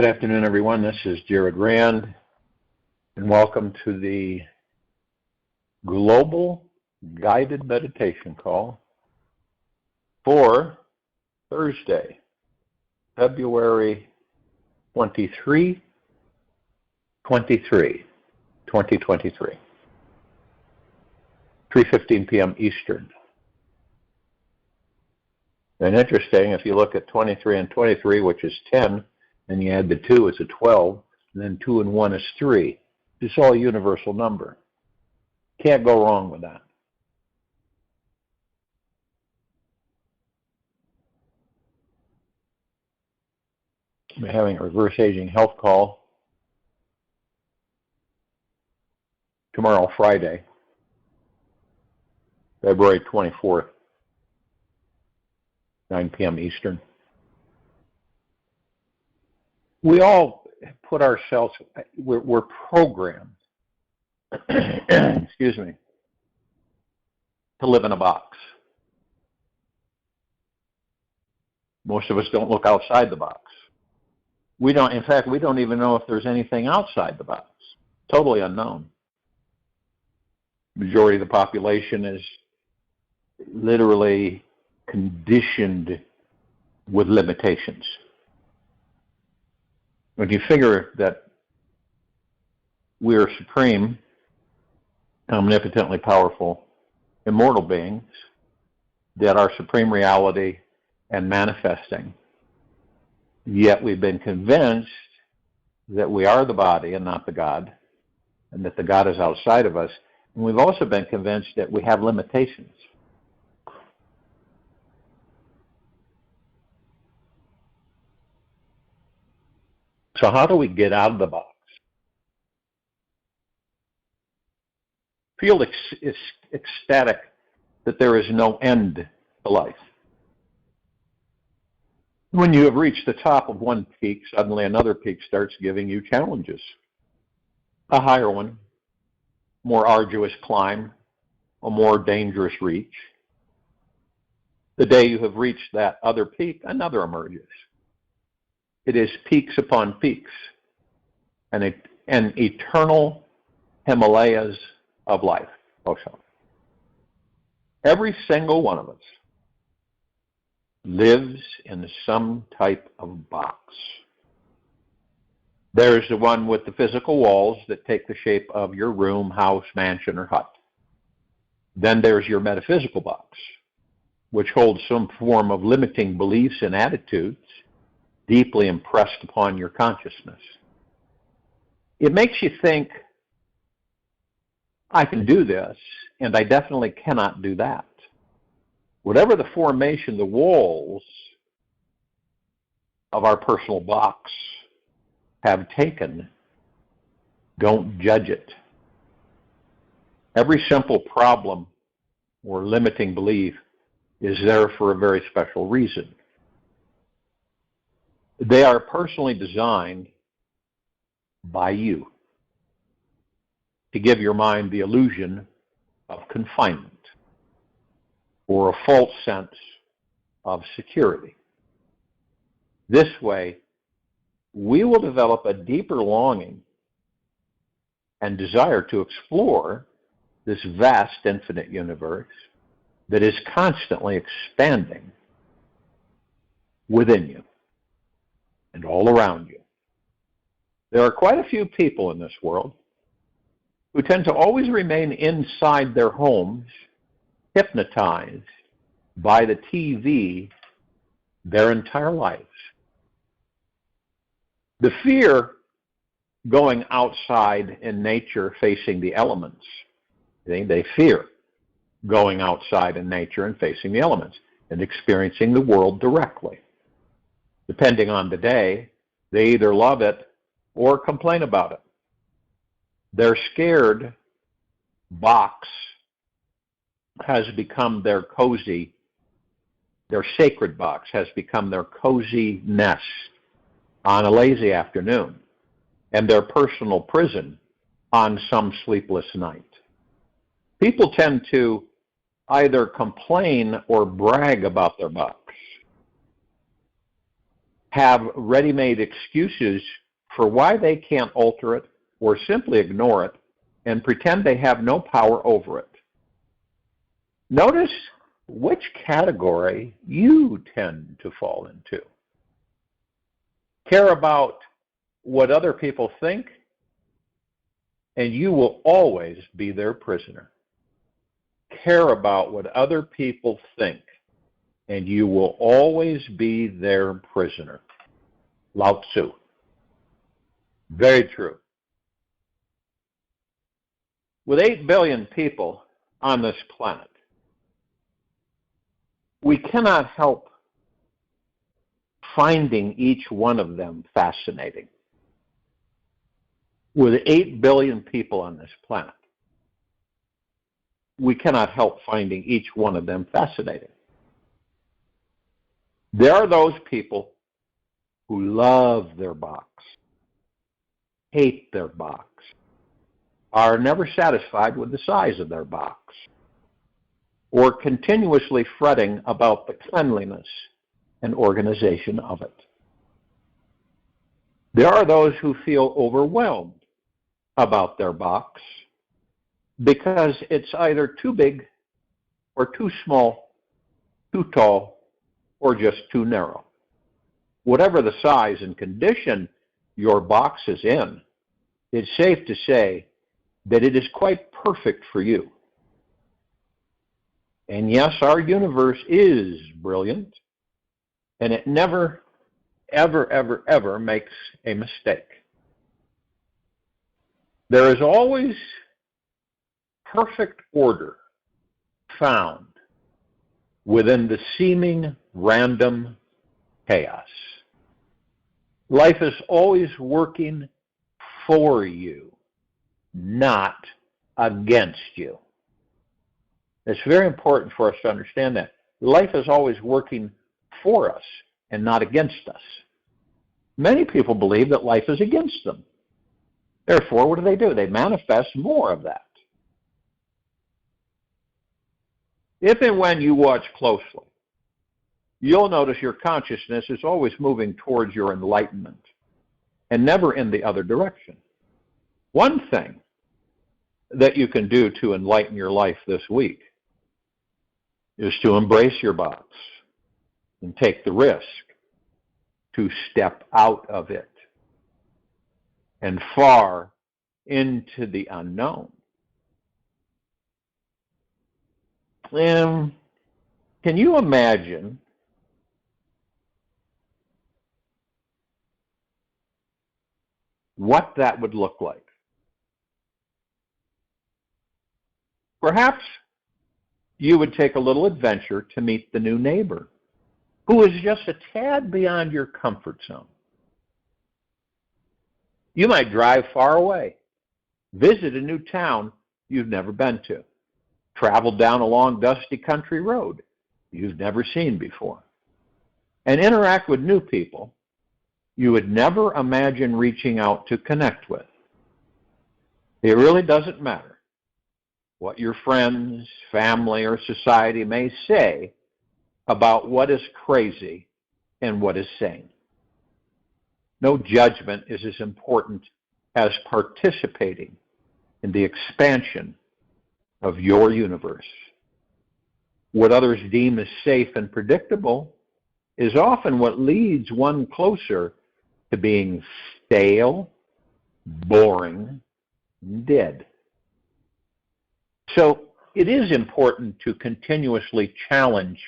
Good afternoon, everyone. This is Jared Rand, and welcome to the Global Guided Meditation Call for Thursday, February 23, 2023, 3:15 p.m. Eastern. And interesting, if you look at 23 and 23, which is 10, and you add the 2, it's a 12, and then 2 and 1 is 3. It's all a universal number. Can't go wrong with that. We're having a reverse aging health call tomorrow, Friday, February 24th, 9 p.m. Eastern. We all put ourselves, we're programmed, excuse me, to live in a box. Most of us don't look outside the box. In fact, we don't even know if there's anything outside the box. Totally unknown. Majority of the population is literally conditioned with limitations. When you figure that we are supreme, omnipotently powerful, immortal beings, that are supreme reality and manifesting, yet we've been convinced that we are the body and not the God, and that the God is outside of us, and we've also been convinced that we have limitations. So how do we get out of the box? Feel ecstatic that there is no end to life. When you have reached the top of one peak, suddenly another peak starts giving you challenges. A higher one, more arduous climb, a more dangerous reach. The day you have reached that other peak, another emerges. It is peaks upon peaks, and an eternal Himalayas of life. Also, every single one of us lives in some type of box. There's the one with the physical walls that take the shape of your room, house, mansion, or hut. Then there's your metaphysical box, which holds some form of limiting beliefs and attitudes deeply impressed upon your consciousness. It makes you think, I can do this, and I definitely cannot do that. Whatever the formation, the walls of our personal box have taken, don't judge it. Every simple problem or limiting belief is there for a very special reason. They are personally designed by you to give your mind the illusion of confinement or a false sense of security. This way, we will develop a deeper longing and desire to explore this vast infinite universe that is constantly expanding within you and all around you. There are quite a few people in this world who tend to always remain inside their homes, hypnotized by the TV their entire lives. The fear going outside in nature facing the elements. They fear going outside in nature and facing the elements and experiencing the world directly. Depending on the day, they either love it or complain about it. Their scared box has become their cozy, their sacred box has become their cozy nest on a lazy afternoon, and their personal prison on some sleepless night. People tend to either complain or brag about their box. have ready-made excuses for why they can't alter it or simply ignore it and pretend they have no power over it. Notice which category you tend to fall into. Care about what other people think, and you will always be their prisoner. Care about what other people think, and you will always be their prisoner. Lao Tzu. Very true. With 8 billion people on this planet, we cannot help finding each one of them fascinating. With 8 billion people on this planet, we cannot help finding each one of them fascinating. There are those people who love their box, hate their box, are never satisfied with the size of their box, or continuously fretting about the cleanliness and organization of it. There are those who feel overwhelmed about their box because it's either too big or too small, too tall, or just too narrow. Whatever the size and condition your box is in, it's safe to say that it is quite perfect for you. And yes, our universe is brilliant, and it never, ever, ever, ever makes a mistake. There is always perfect order found within the seeming random chaos. Life is always working for you, not against you. It's very important for us to understand that. Life is always working for us and not against us. Many people believe that life is against them. Therefore, what do? They manifest more of that. If and when you watch closely, you'll notice your consciousness is always moving towards your enlightenment and never in the other direction. One thing that you can do to enlighten your life this week is to embrace your box and take the risk to step out of it and far into the unknown. And can you imagine what that would look like? Perhaps you would take a little adventure to meet the new neighbor who is just a tad beyond your comfort zone. You might drive far away, visit a new town you've never been to, travel down a long dusty country road you've never seen before, and interact with new people you would never imagine reaching out to connect with. It really doesn't matter what your friends, family, or society may say about what is crazy and what is sane. No judgment is as important as participating in the expansion of your universe. What others deem as safe and predictable is often what leads one closer to being stale, boring, and dead. So it is important to continuously challenge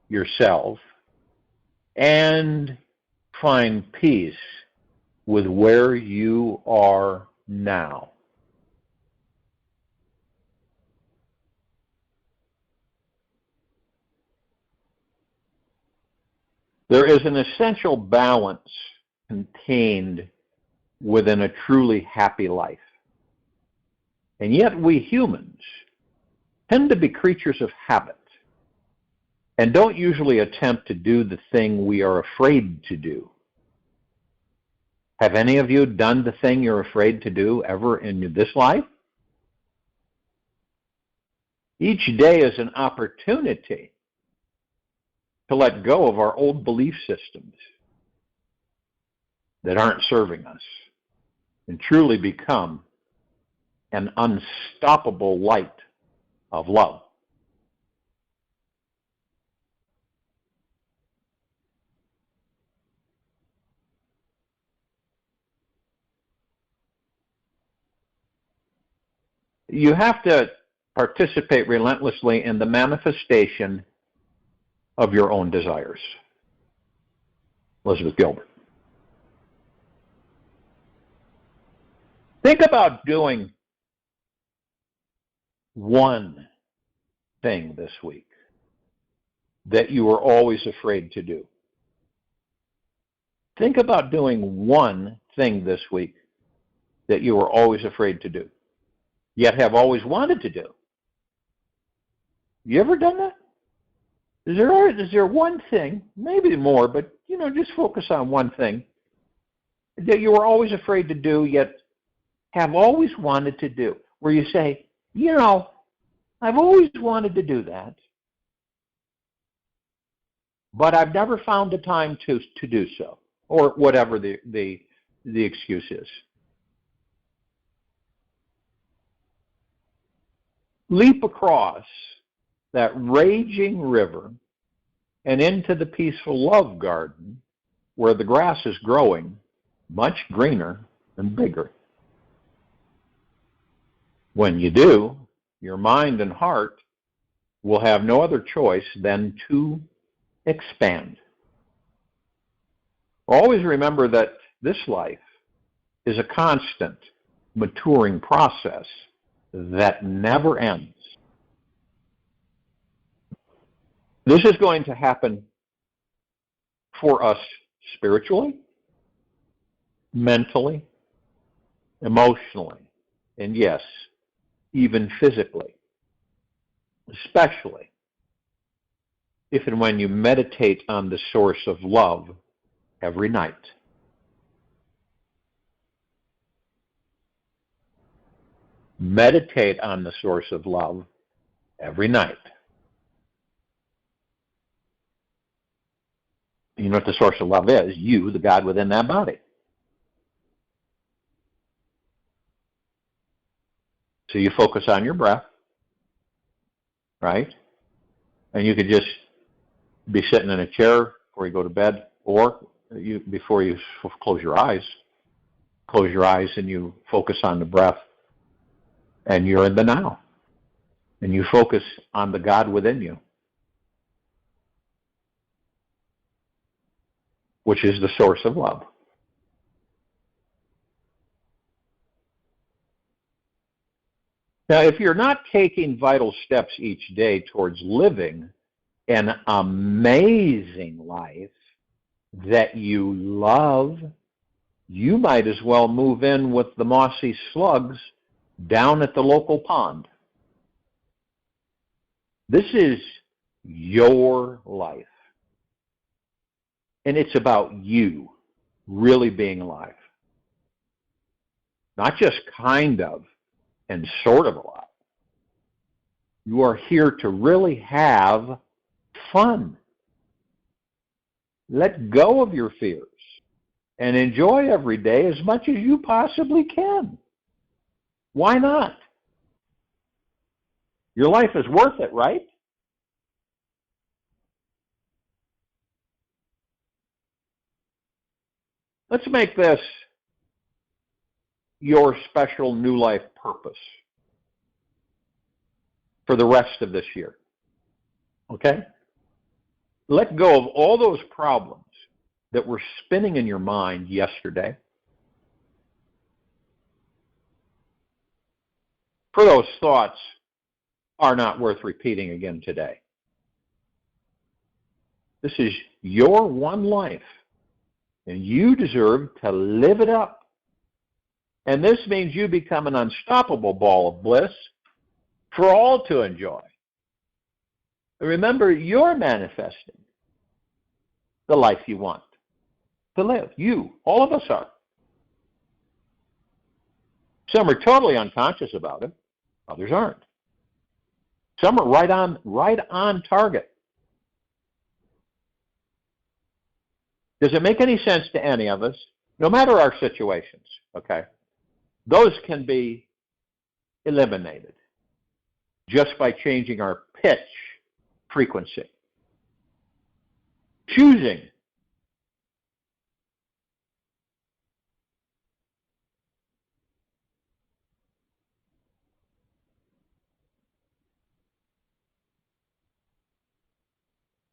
yourself and find peace with where you are now. There is an essential balance contained within a truly happy life. And yet we humans tend to be creatures of habit and don't usually attempt to do the thing we are afraid to do. Have any of you done the thing you're afraid to do ever in this life? Each day is an opportunity to let go of our old belief systems that aren't serving us and truly become an unstoppable light of love. You have to participate relentlessly in the manifestation of your own desires. Elizabeth Gilbert. Think about doing one thing this week that you were always afraid to do. Think about doing one thing this week that you were always afraid to do, yet have always wanted to do. You ever done that? Is there one thing, maybe more, but just focus on one thing that you were always afraid to do, yet have always wanted to do, where you say, I've always wanted to do that, but I've never found the time to do so, or whatever the excuse is. Leap across that raging river and into the peaceful love garden where the grass is growing much greener and bigger. When you do, your mind and heart will have no other choice than to expand. Always remember that this life is a constant maturing process that never ends. This is going to happen for us spiritually, mentally, emotionally, and yes, even physically, especially if and when you meditate on the source of love every night. Meditate on the source of love every night. You know what the source of love is? You, the God within that body. So you focus on your breath, right? And you could just be sitting in a chair before you go to bed, or before you close your eyes and you focus on the breath, and you're in the now. And you focus on the God within you, which is the source of love. Now, if you're not taking vital steps each day towards living an amazing life that you love, you might as well move in with the mossy slugs down at the local pond. This is your life. And it's about you really being alive. Not just kind of and sort of alive. You are here to really have fun. Let go of your fears and enjoy every day as much as you possibly can. Why not? Your life is worth it, right? Let's make this your special new life purpose for the rest of this year. Okay? Let go of all those problems that were spinning in your mind yesterday. For those thoughts are not worth repeating again today. This is your one life, and you deserve to live it up. And this means you become an unstoppable ball of bliss for all to enjoy. Remember, you're manifesting the life you want to live. You, all of us are. Some are totally unconscious about it. Others aren't. Some are right on target. Does it make any sense to any of us no matter our situations, okay, those can be eliminated just by changing our pitch frequency. Choosing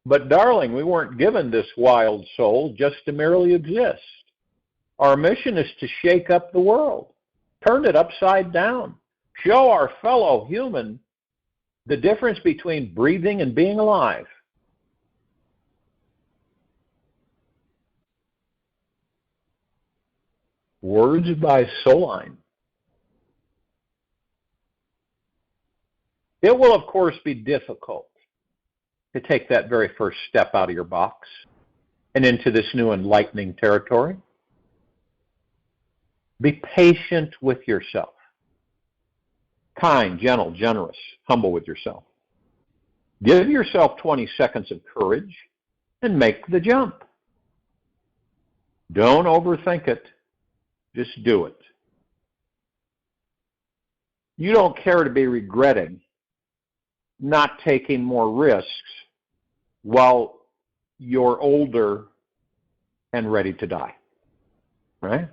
But darling, we weren't given this wild soul just to merely exist. Our mission is to shake up the world, turn it upside down, show our fellow human the difference between breathing and being alive. Words by Soline. It will, of course, be difficult to take that very first step out of your box and into this new enlightening territory. Be patient with yourself. Kind, gentle, generous, humble with yourself. Give yourself 20 seconds of courage and make the jump. Don't overthink it. Just do it. You don't care to be regretting not taking more risks while you're older and ready to die, right?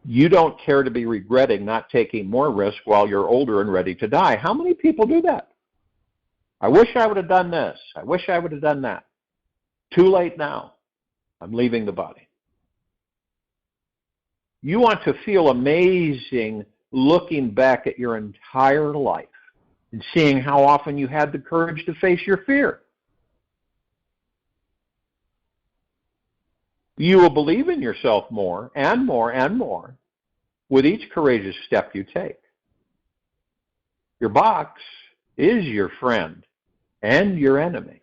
You don't care to be regretting not taking more risk while you're older and ready to die. How many people do that? I wish I would have done this. I wish I would have done that. Too late now. I'm leaving the body. You want to feel amazing looking back at your entire life and seeing how often you had the courage to face your fear. You will believe in yourself more and more and more with each courageous step you take. Your box is your friend and your enemy.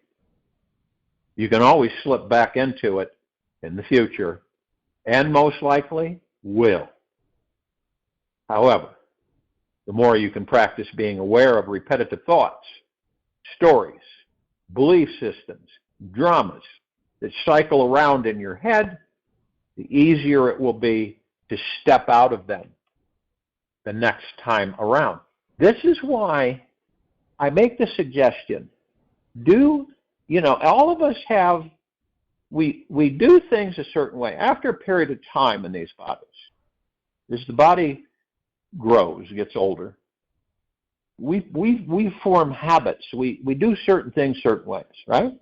You can always slip back into it in the future, and most likely will. However, the more you can practice being aware of repetitive thoughts, stories, belief systems, dramas that cycle around in your head, the easier it will be to step out of them the next time around. This is why I make the suggestion, all of us have, we do things a certain way. After a period of time in these bodies, as the body grows, gets older, we form habits. We do certain things certain ways, right?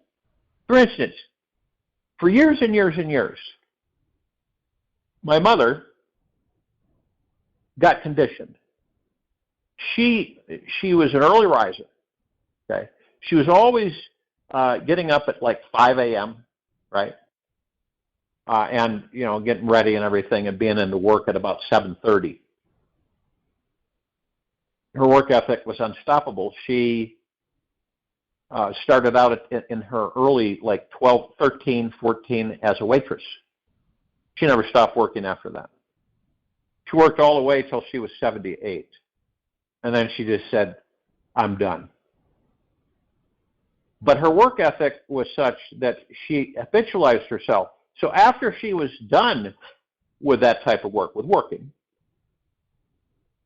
For instance, for years and years and years, my mother got conditioned. She was an early riser. Okay, she was always getting up at like 5 a.m. Right, and getting ready and everything, and being into work at about 7:30. Her work ethic was unstoppable. She started out in her early, like 12, 13, 14, as a waitress. She never stopped working after that. She worked all the way till she was 78. And then she just said, I'm done. But her work ethic was such that she habitualized herself. So after she was done with that type of work, with working,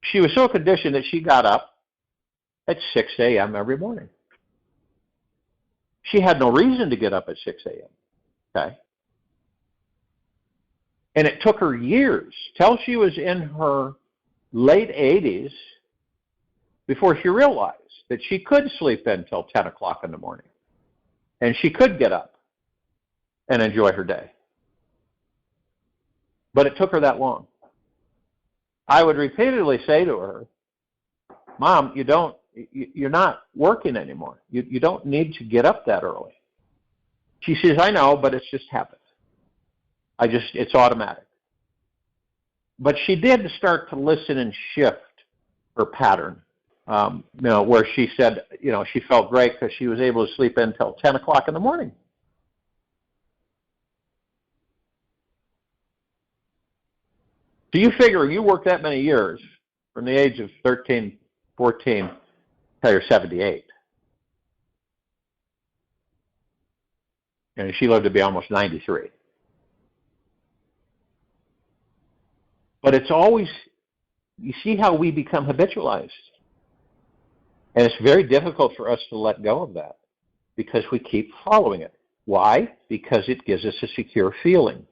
she was so conditioned that she got up at 6 a.m. every morning. She had no reason to get up at 6 a.m., okay? And it took her years, till she was in her late 80s, before she realized that she could sleep in till 10 o'clock in the morning. And she could get up and enjoy her day. But it took her that long. I would repeatedly say to her, Mom, you're not working anymore. You don't need to get up that early. She says, I know, but it's just habit. It's automatic. But she did start to listen and shift her pattern. Where she said, she felt great because she was able to sleep in until 10 o'clock in the morning. So you figure you work that many years, from the age of 13, 14, till you're 78. And she lived to be almost 93. But it's always, you see how we become habitualized. And it's very difficult for us to let go of that because we keep following it. Why? Because it gives us a secure feeling.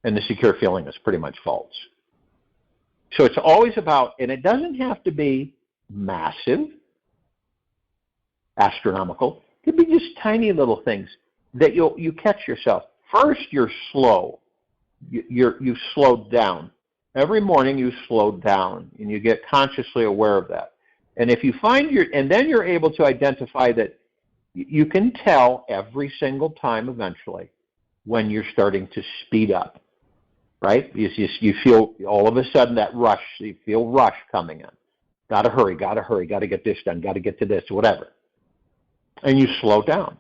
And the secure feeling is pretty much false. So it's always about, and it doesn't have to be massive, astronomical. It could be just tiny little things that you catch yourself. First, you're slow. You've slowed down. Every morning you slow down, and you get consciously aware of that. And if you find and then you're able to identify that you can tell every single time eventually when you're starting to speed up, right? You feel all of a sudden that rush, you feel rush coming in. Got to hurry, got to get this done, got to get to this, whatever. And you slow down.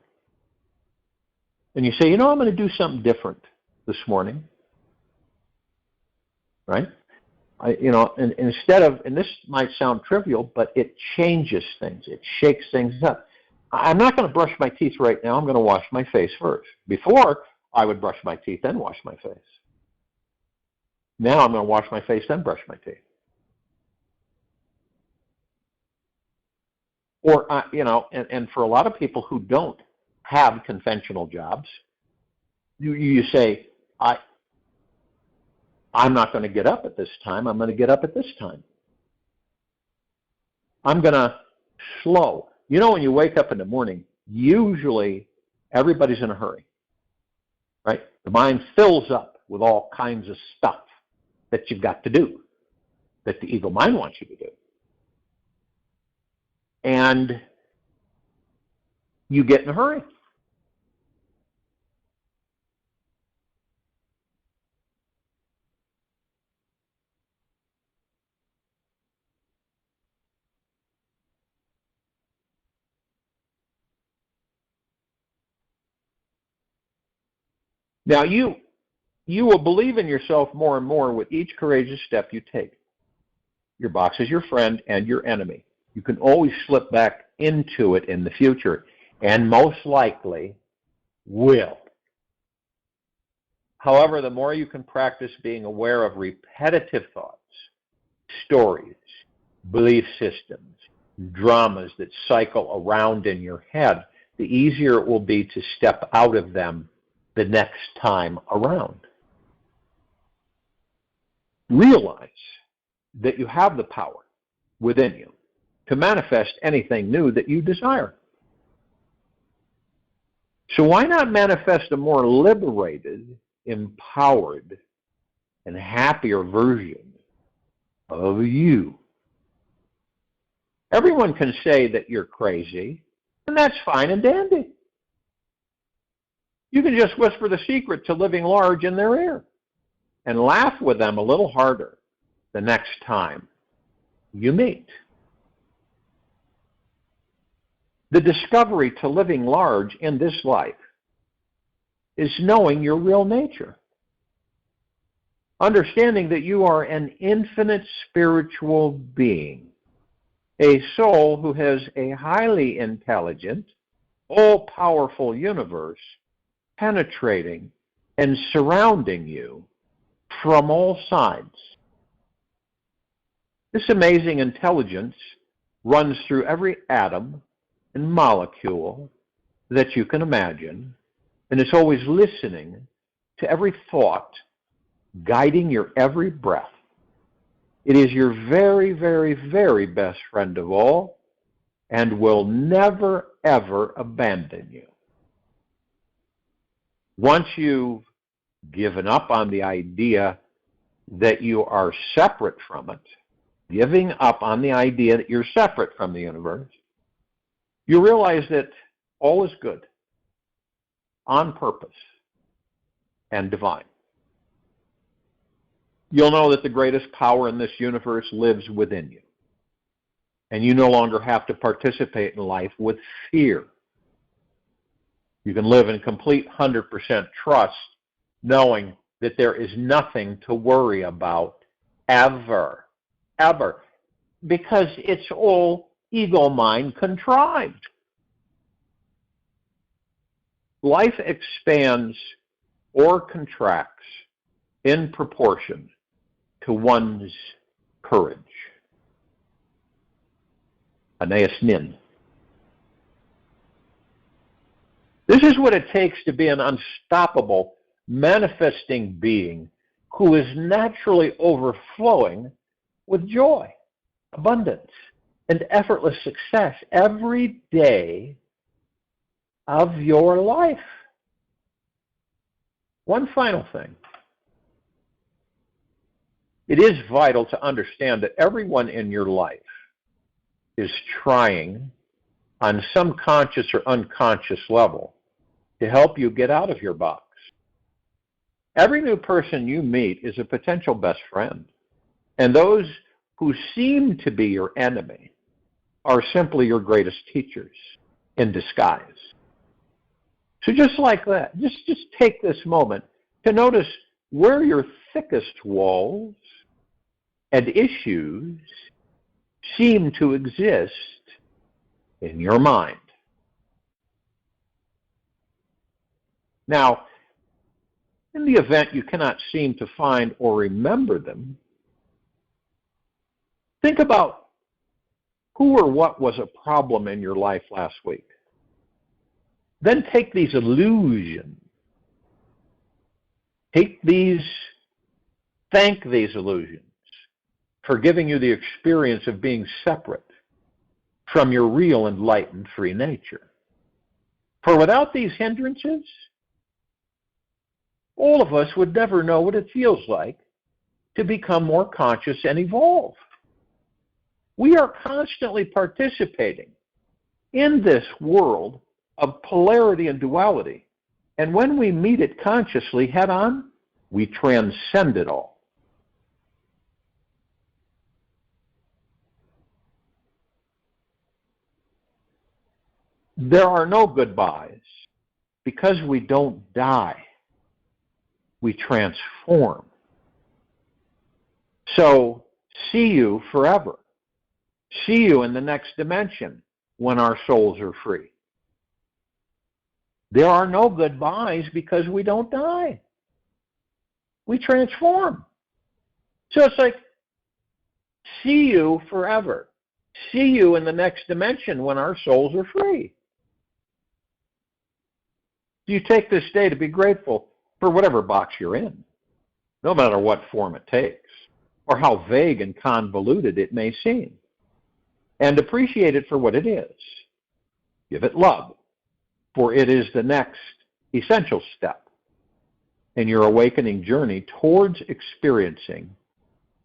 And you say, I'm going to do something different this morning, right? And instead of, and this might sound trivial, but it changes things. It shakes things up. I'm not going to brush my teeth right now. I'm going to wash my face first. Before, I would brush my teeth, then wash my face. Now I'm going to wash my face, then brush my teeth. Or, and for a lot of people who don't have conventional jobs, you say, I'm not going to get up at this time. I'm going to get up at this time. I'm going to slow. When you wake up in the morning, usually everybody's in a hurry, right? The mind fills up with all kinds of stuff that you've got to do, that the ego mind wants you to do. And you get in a hurry. Now, you will believe in yourself more and more with each courageous step you take. Your box is your friend and your enemy. You can always slip back into it in the future, and most likely will. However, the more you can practice being aware of repetitive thoughts, stories, belief systems, dramas that cycle around in your head, the easier it will be to step out of them the next time around. Realize that you have the power within you to manifest anything new that you desire. So why not manifest a more liberated, empowered, and happier version of you? Everyone can say that you're crazy, and that's fine and dandy. You can just whisper the secret to living large in their ear and laugh with them a little harder the next time you meet. The discovery to living large in this life is knowing your real nature. Understanding that you are an infinite spiritual being, a soul who has a highly intelligent, all-powerful universe penetrating and surrounding you from all sides. This amazing intelligence runs through every atom and molecule that you can imagine, and it's always listening to every thought, guiding your every breath. It is your very, very, very best friend of all, and will never, ever abandon you. Once you've given up on the idea that you are separate from it, giving up on the idea that you're separate from the universe, you realize that all is good, on purpose, and divine. You'll know that the greatest power in this universe lives within you, and you no longer have to participate in life with fear. You can live in complete 100% trust, knowing that there is nothing to worry about ever, because it's all ego mind contrived. Life expands or contracts in proportion to one's courage. Anais Nin. This is what it takes to be an unstoppable, manifesting being who is naturally overflowing with joy, abundance, and effortless success every day of your life. One final thing. It is vital to understand that everyone in your life is trying on some conscious or unconscious level to help you get out of your box. Every new person you meet is a potential best friend, and those who seem to be your enemy are simply your greatest teachers in disguise. So just like that, just take this moment to notice where your thickest walls and issues seem to exist in your mind. Now, in the event you cannot seem to find or remember them, think about who or what was a problem in your life last week. Then take these illusions, thank these illusions for giving you the experience of being separate from your real enlightened free nature. For without these hindrances, all of us would never know what it feels like to become more conscious and evolve. We are constantly participating in this world of polarity and duality. And when we meet it consciously head on, we transcend it all. There are no goodbyes because we don't die. We transform. So, see you forever. See you in the next dimension when our souls are free. There are no goodbyes because we don't die. We transform. So it's like, see you forever. See you in the next dimension when our souls are free. You take this day to be grateful for whatever box you're in, no matter what form it takes, or how vague and convoluted it may seem, and appreciate it for what it is. Give it love, for it is the next essential step in your awakening journey towards experiencing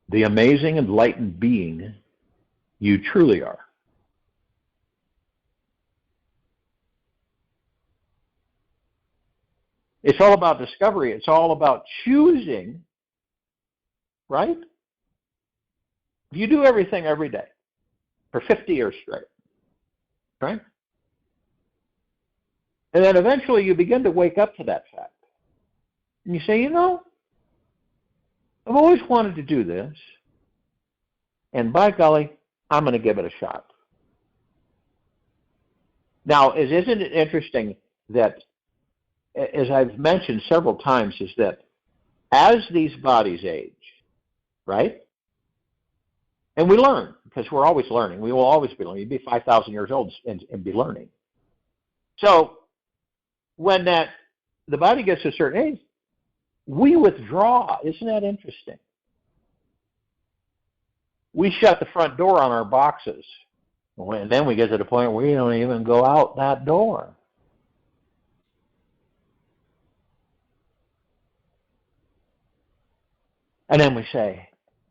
the amazing enlightened being you truly are. It's all about discovery. It's all about choosing, right? If you do everything every day for 50 years straight, right? And then eventually you begin to wake up to that fact. And you say, you know, I've always wanted to do this, and by golly, I'm going to give it a shot. Now, isn't it interesting that, as I've mentioned several times, is that as these bodies age, right? And we learn, because we're always learning. We will always be learning. You'd be 5,000 years old and be learning. So when the body gets to a certain age, we withdraw. Isn't that interesting? We shut the front door on our boxes. And then we get to the point where we don't even go out that door. And then we say,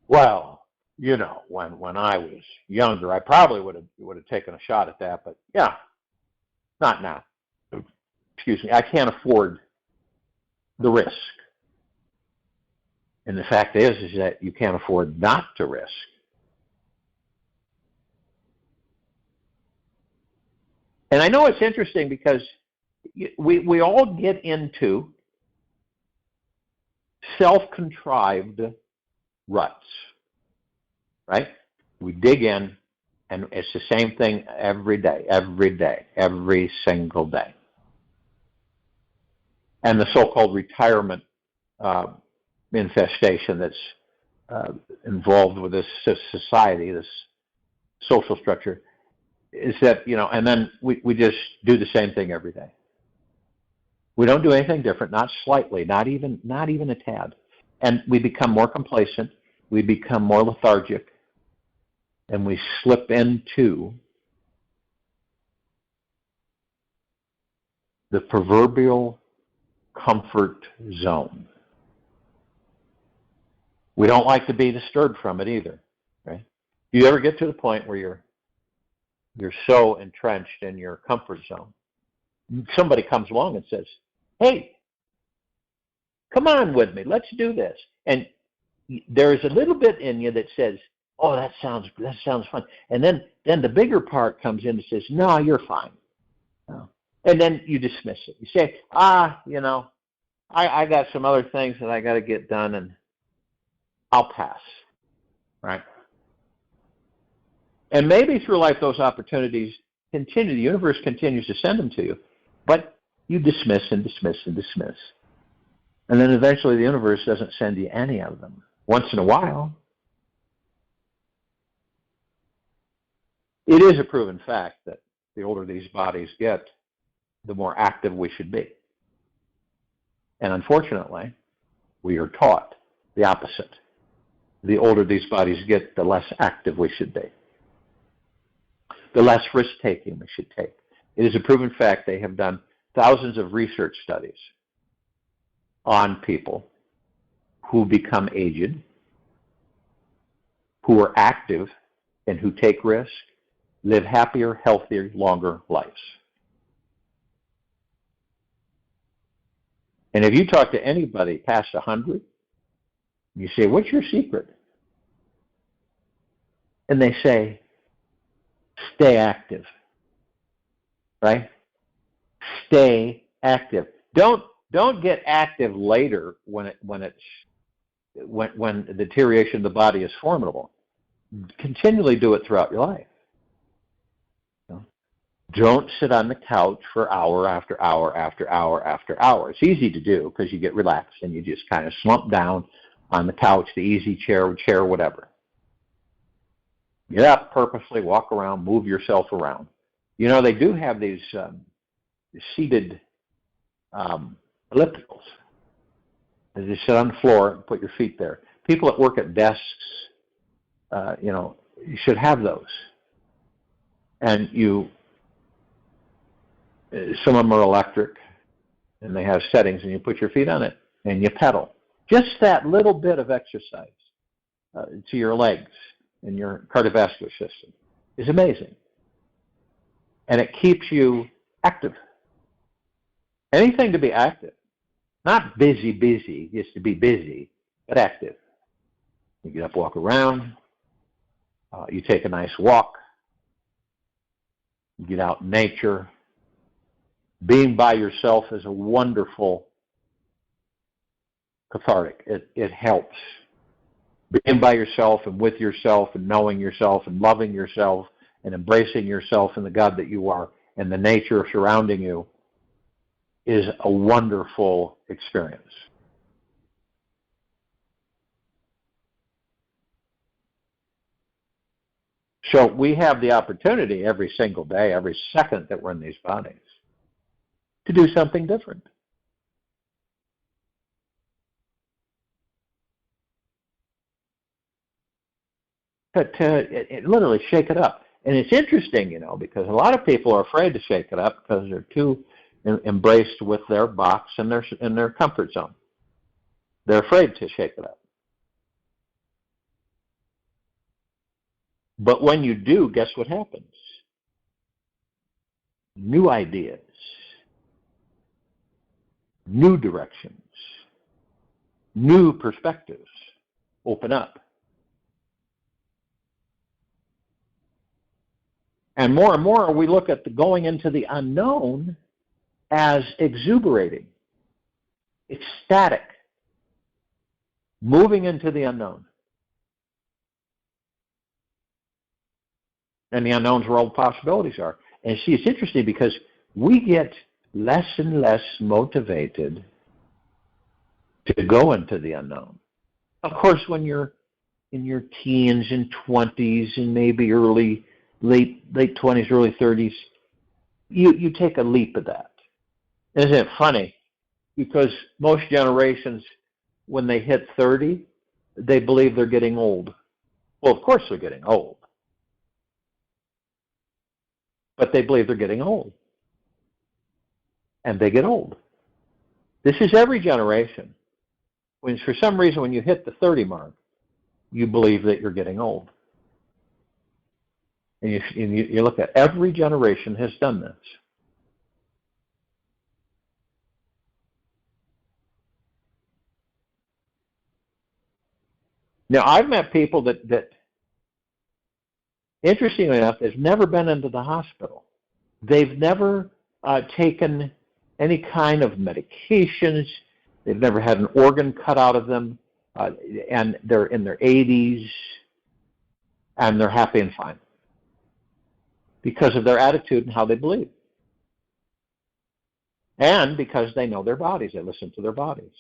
well, you know, when I was younger, I probably would have taken a shot at that, but yeah, not now. Excuse me, I can't afford the risk. And the fact is that you can't afford not to risk. And I know it's interesting because we all get into self-contrived ruts, right? We dig in, and it's the same thing every day, every single day. And the so-called retirement infestation that's involved with this society, this social structure, is that, and then we just do the same thing every day. We don't do anything different, not slightly, not even a tad. And we become more complacent, we become more lethargic, and we slip into the proverbial comfort zone. We don't like to be disturbed from it either, right? You ever get to the point where you're so entrenched in your comfort zone, somebody comes along and says, "Hey, come on with me, let's do this." And there's a little bit in you that says, "Oh, that sounds fun." And then the bigger part comes in and says, "No, you're fine." No. And then you dismiss it. You say, I got some other things that I got to get done, and I'll pass, right? And maybe through life those opportunities continue. The universe continues to send them to you, but you dismiss and dismiss and dismiss. And then eventually the universe doesn't send you any of them. Once in a while. It is a proven fact that the older these bodies get, the more active we should be. And unfortunately, we are taught the opposite. The older these bodies get, the less active we should be. The less risk-taking we should take. It is a proven fact. They have done thousands of research studies on people who become aged, who are active, and who take risks, live happier, healthier, longer lives. And if you talk to anybody past 100, you say, "What's your secret?" And they say, "Stay active." Right? Stay active. Don't get active later when the deterioration of the body is formidable. Continually do it throughout your life. Don't sit on the couch for hour after hour after hour after hour. It's easy to do because you get relaxed and you just kind of slump down on the couch, the easy chair, whatever. Get up purposely, walk around, move yourself around. They do have these seated ellipticals. You just sit on the floor and put your feet there. People that work at desks, you should have those. And some of them are electric, and they have settings, and you put your feet on it, and you pedal. Just that little bit of exercise to your legs and your cardiovascular system is amazing. And it keeps you active. Anything to be active. Not busy, just to be busy, but active. You get up, walk around. You take a nice walk. You get out in nature. Being by yourself is a wonderful cathartic. It helps. Being by yourself and with yourself and knowing yourself and loving yourself and embracing yourself and the God that you are and the nature surrounding you is a wonderful experience. So we have the opportunity every single day, every second that we're in these bodies, to do something different. To literally shake it up. And it's interesting, because a lot of people are afraid to shake it up because they're too embraced with their box and their comfort zone. They're afraid to shake it up. But when you do, guess what happens? New ideas, new directions, new perspectives open up. And more we look at the going into the unknown as exuberating, ecstatic, moving into the unknown. And the unknown's where all the possibilities are. And see, it's interesting because we get less and less motivated to go into the unknown. Of course, when you're in your teens and 20s and maybe late 20s, early 30s, you take a leap of that. Isn't it funny? Because most generations, when they hit 30, they believe they're getting old. Well, of course they're getting old. But they believe they're getting old. And they get old. This is every generation. When for some reason, when you hit the 30 mark, you believe that you're getting old. And you look at every generation has done this. Now, I've met people that interestingly enough, have never been into the hospital. They've never taken any kind of medications. They've never had an organ cut out of them. And they're in their 80s, and they're happy and fine because of their attitude and how they believe. And because they know their bodies. They listen to their bodies.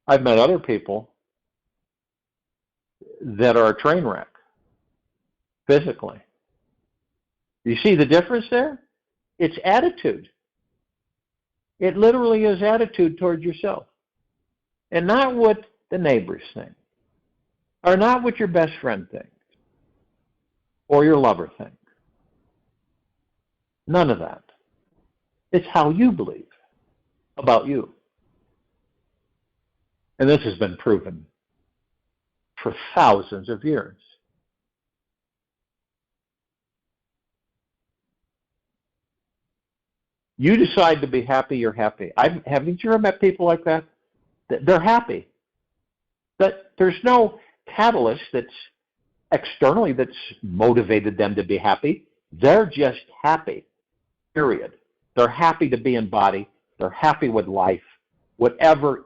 I've met other people that are a train wreck physically. You see the difference there? It's attitude. It literally is attitude towards yourself. And not what the neighbors think. Or not what your best friend thinks. Or your lover thinks. None of that. It's how you believe about you. And this has been proven for thousands of years. You decide to be happy, you're happy. Haven't you ever met people like that? They're happy. But there's no catalyst that's externally that's motivated them to be happy. They're just happy, period. They're happy to be in body. They're happy with life, whatever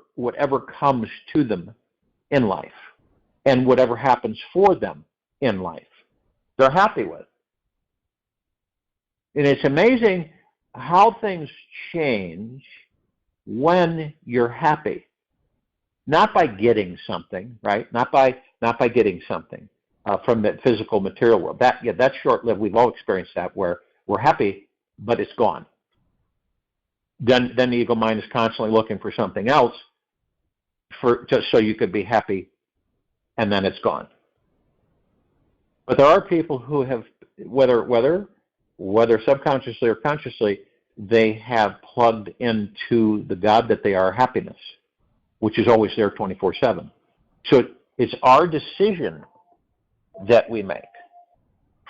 comes to them in life and whatever happens for them in life. They're happy with. And it's amazing how things change when you're happy. Not by getting something, right? Not by getting something from the physical material world. That's short-lived. We've all experienced that where we're happy, but it's gone. Then the ego mind is constantly looking for something else just so you could be happy, and then it's gone. But there are people who have, whether subconsciously or consciously, they have plugged into the God that they are, happiness, which is always there 24/7. So it's our decision that we make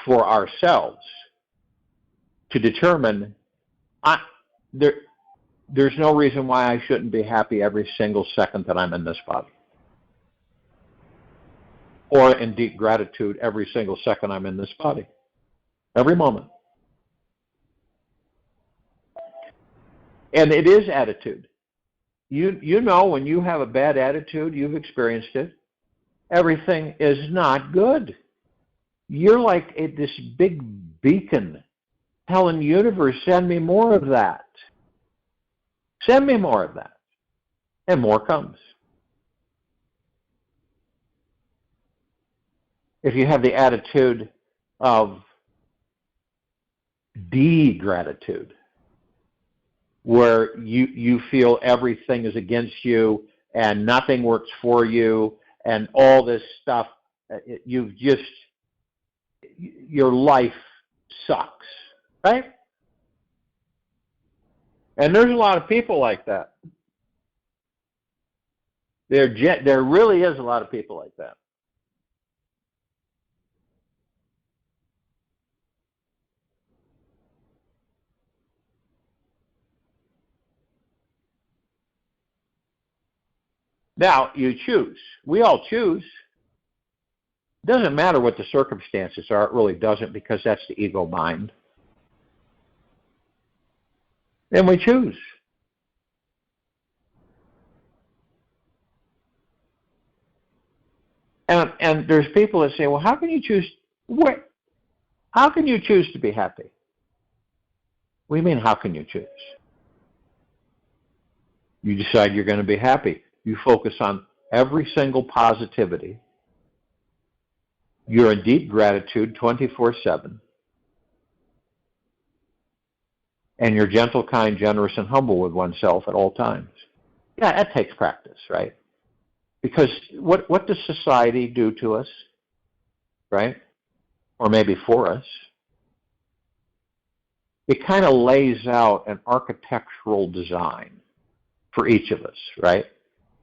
for ourselves to determine, there's no reason why I shouldn't be happy every single second that I'm in this body. Or in deep gratitude every single second I'm in this body. Every moment. And it is attitude. You know when you have a bad attitude, you've experienced it, everything is not good. You're like this big beacon telling the universe, send me more of that. Send me more of that. And more comes. If you have the attitude of de-gratitude, where you feel everything is against you and nothing works for you and all this stuff, your life sucks, right? And there's a lot of people like that. There really is a lot of people like that. Now, you choose. We all choose. It doesn't matter what the circumstances are. It really doesn't, because that's the ego mind. And we choose. And there's people that say, well, how can you choose? How can you choose to be happy? What do you mean, how can you choose? You decide you're going to be happy. You focus on every single positivity. You're in deep gratitude 24/7. And you're gentle, kind, generous, and humble with oneself at all times. Yeah, that takes practice, right? Because what does society do to us, right? Or maybe for us? It kind of lays out an architectural design for each of us, right?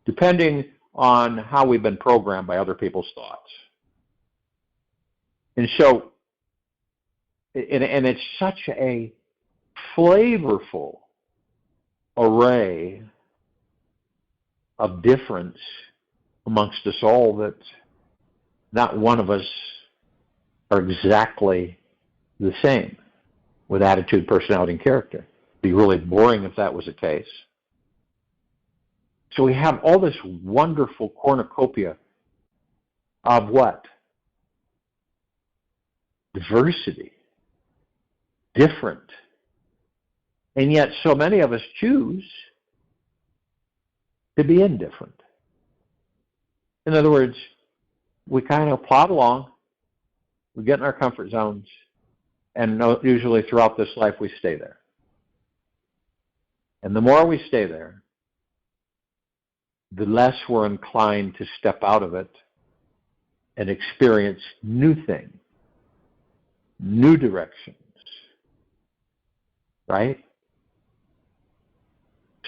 Depending on how we've been programmed by other people's thoughts. And so, and it's such a flavorful array of difference amongst us all that not one of us are exactly the same with attitude, personality, and character. It'd be really boring if that was the case. So we have all this wonderful cornucopia of what? Diversity. Different. And yet so many of us choose to be indifferent. In other words, we kind of plod along, we get in our comfort zones, and usually throughout this life we stay there. And the more we stay there, the less we're inclined to step out of it and experience new things, new directions, right?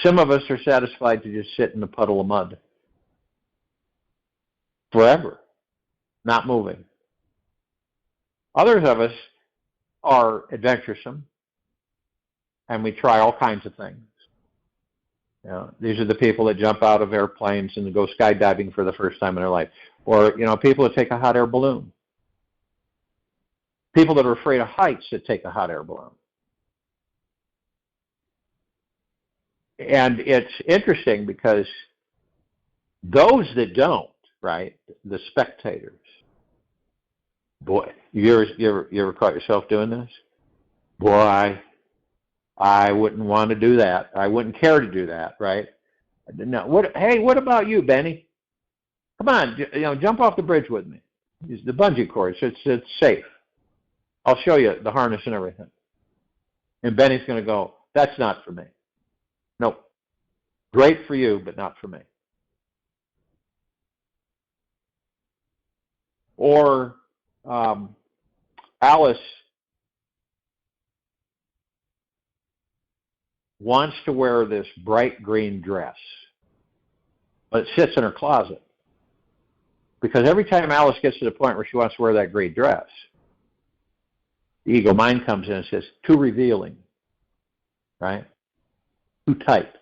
Some of us are satisfied to just sit in a puddle of mud forever, not moving. Others of us are adventuresome, and we try all kinds of things. You know, these are the people that jump out of airplanes and go skydiving for the first time in their life. Or, people that take a hot air balloon. People that are afraid of heights that take a hot air balloon. And it's interesting because those that don't, right, the spectators, boy, you ever caught yourself doing this? Boy, I wouldn't want to do that. I wouldn't care to do that, right? No. Hey, what about you, Benny? Come on, jump off the bridge with me. Use the bungee cord. It's safe. I'll show you the harness and everything. And Benny's going to go, that's not for me. Nope. Great for you, but not for me. Or Alice wants to wear this bright green dress, but it sits in her closet. Because every time Alice gets to the point where she wants to wear that green dress, the ego mind comes in and says, too revealing, right? Too tight.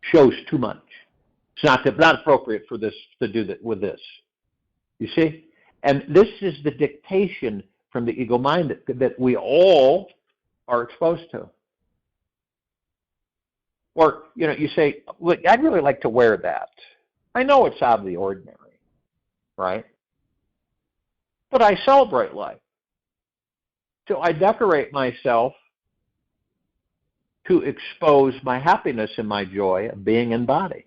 Shows too much. It's not appropriate for this to do that with this. You see? And this is the dictation from the ego mind that we all are exposed to. Or, you say, look, I'd really like to wear that. I know it's out of the ordinary, right? But I celebrate life. So I decorate myself to expose my happiness and my joy of being in body.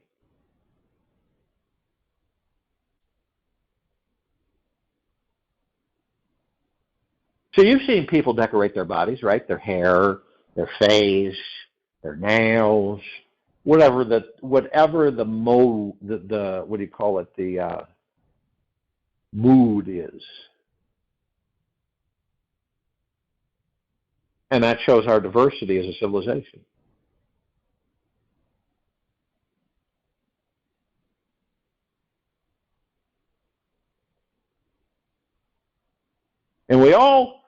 So you've seen people decorate their bodies, right? Their hair, their face, their nails, whatever the mode, the what do you call it? The mood is. And that shows our diversity as a civilization. And we're all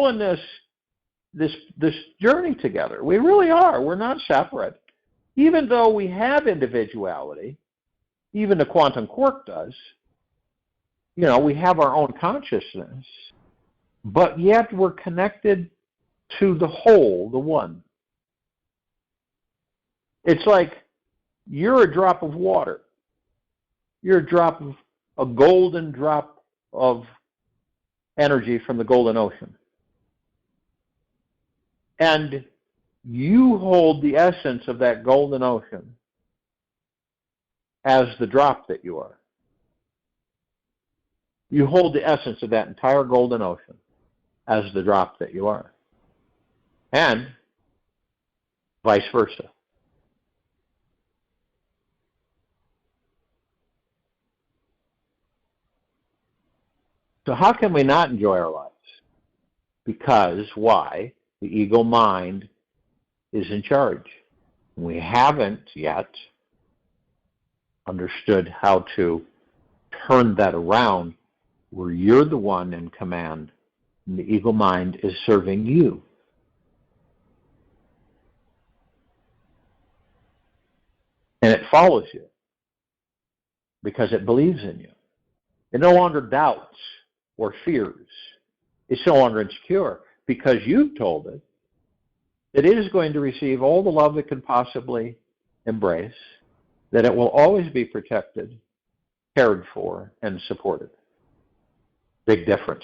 in this journey together. We really are. We're not separate. Even though we have individuality, even the quantum quark does, we have our own consciousness, but yet we're connected to the whole, the one. It's like you're a drop of water. You're a golden drop of energy from the golden ocean. And you hold the essence of that golden ocean as the drop that you are. You hold the essence of that entire golden ocean as the drop that you are. And vice versa. So how can we not enjoy our lives? Because why? The ego mind is in charge. We haven't yet understood how to turn that around where you're the one in command and the ego mind is serving you. And it follows you because it believes in you. It no longer doubts or fears. It's no longer insecure because you've told it that it is going to receive all the love it can possibly embrace, that it will always be protected, cared for, and supported. Big difference.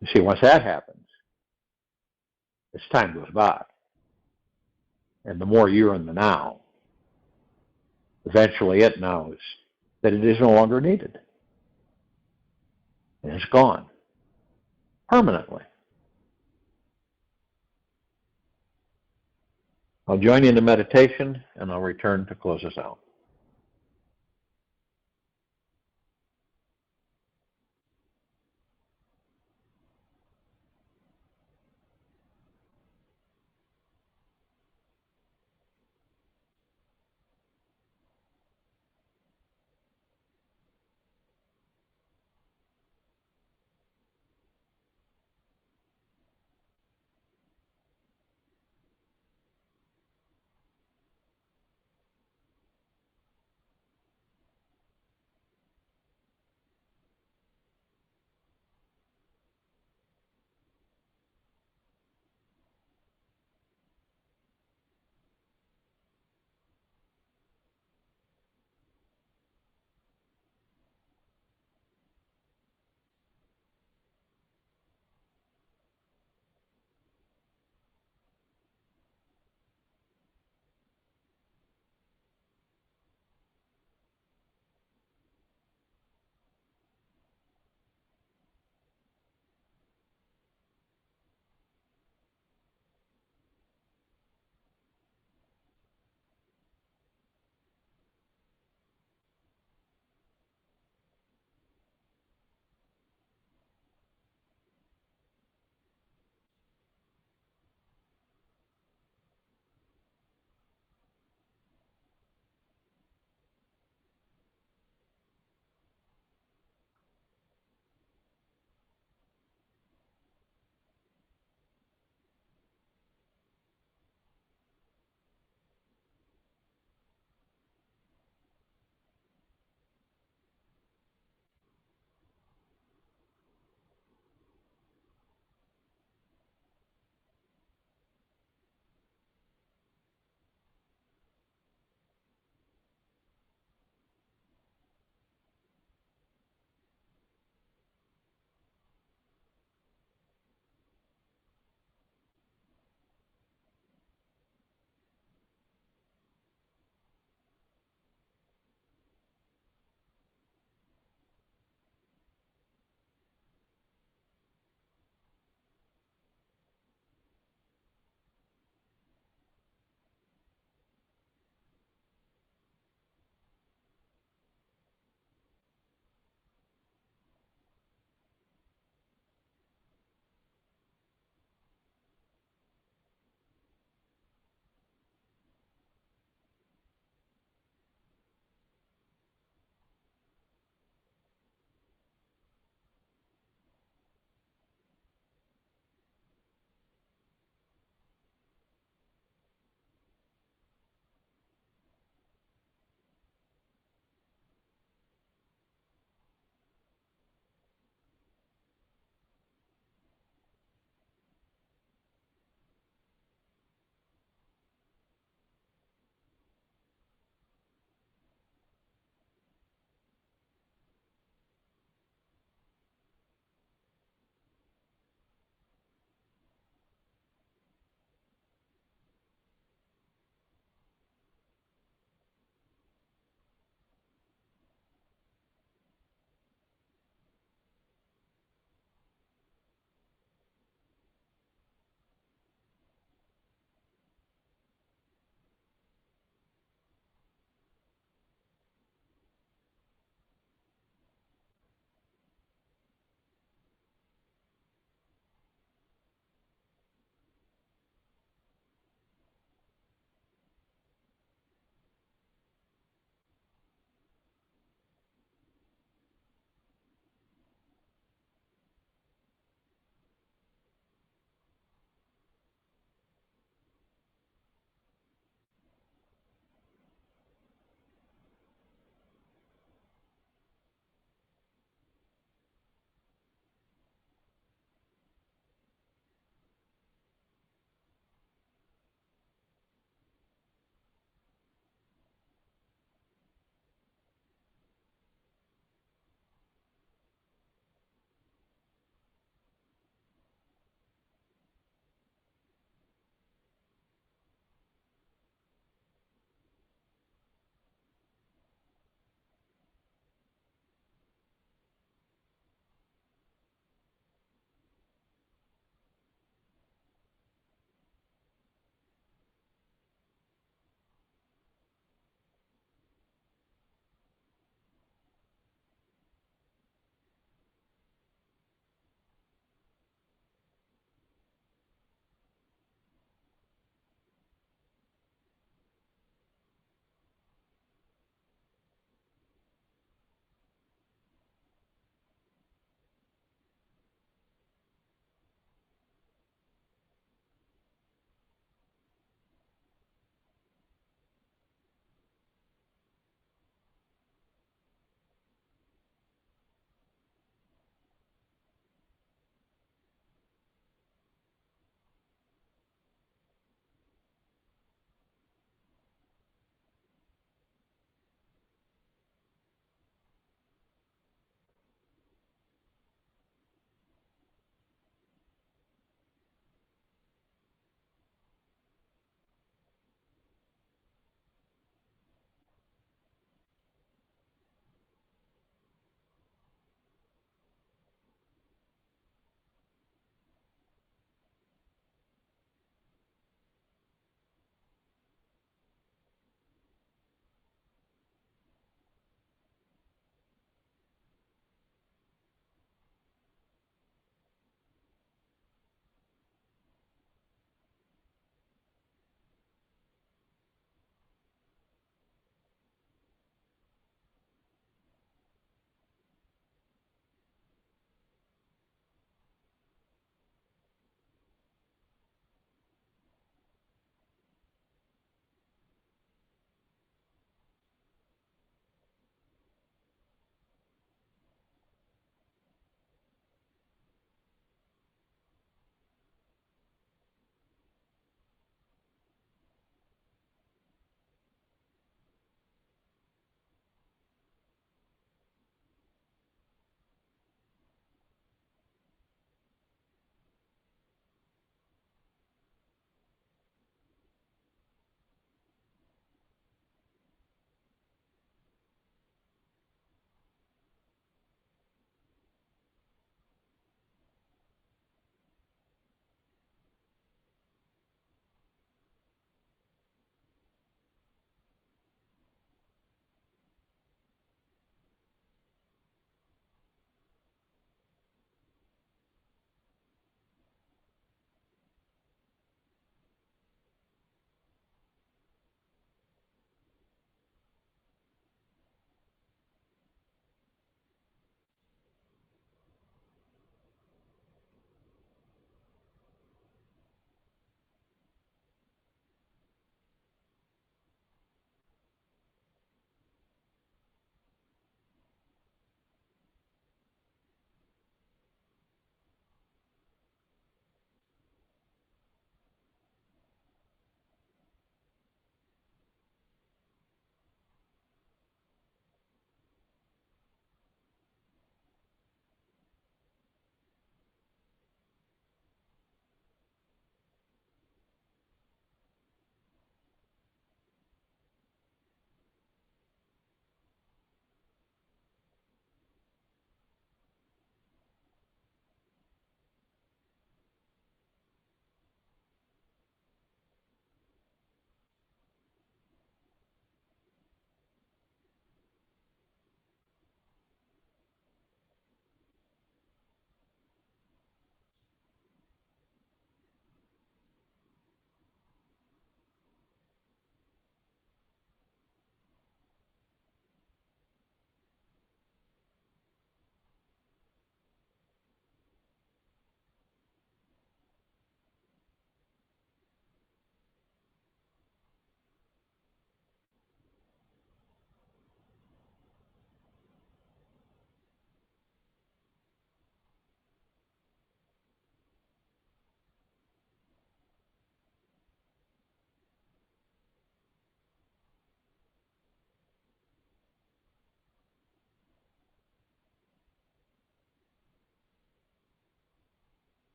You see, once that happens, as time goes by, and the more you're in the now, eventually it knows that it is no longer needed. And it's gone permanently. I'll join you in the meditation, and I'll return to close us out.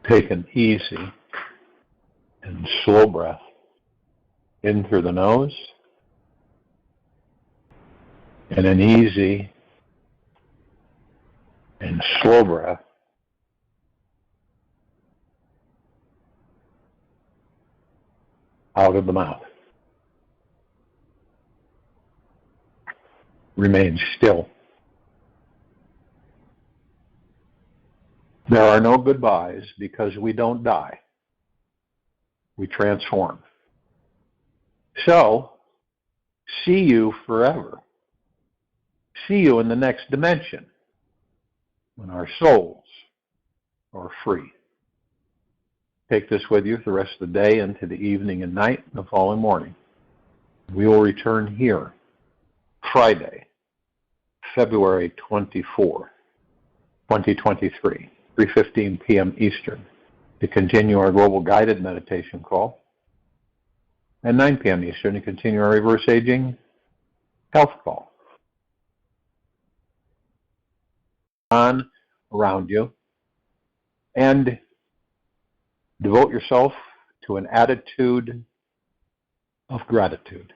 Take an easy and slow breath in through the nose, and an easy and slow breath out of the mouth. Remain still. There are no goodbyes because we don't die. We transform. So, see you forever. See you in the next dimension when our souls are free. Take this with you for the rest of the day into the evening and night and the following morning. We will return here Friday, February 24, 2023, 3:15 p.m. Eastern, to continue our global guided meditation call, and 9 p.m. Eastern to continue our reverse aging health call. On around you, and devote yourself to an attitude of gratitude.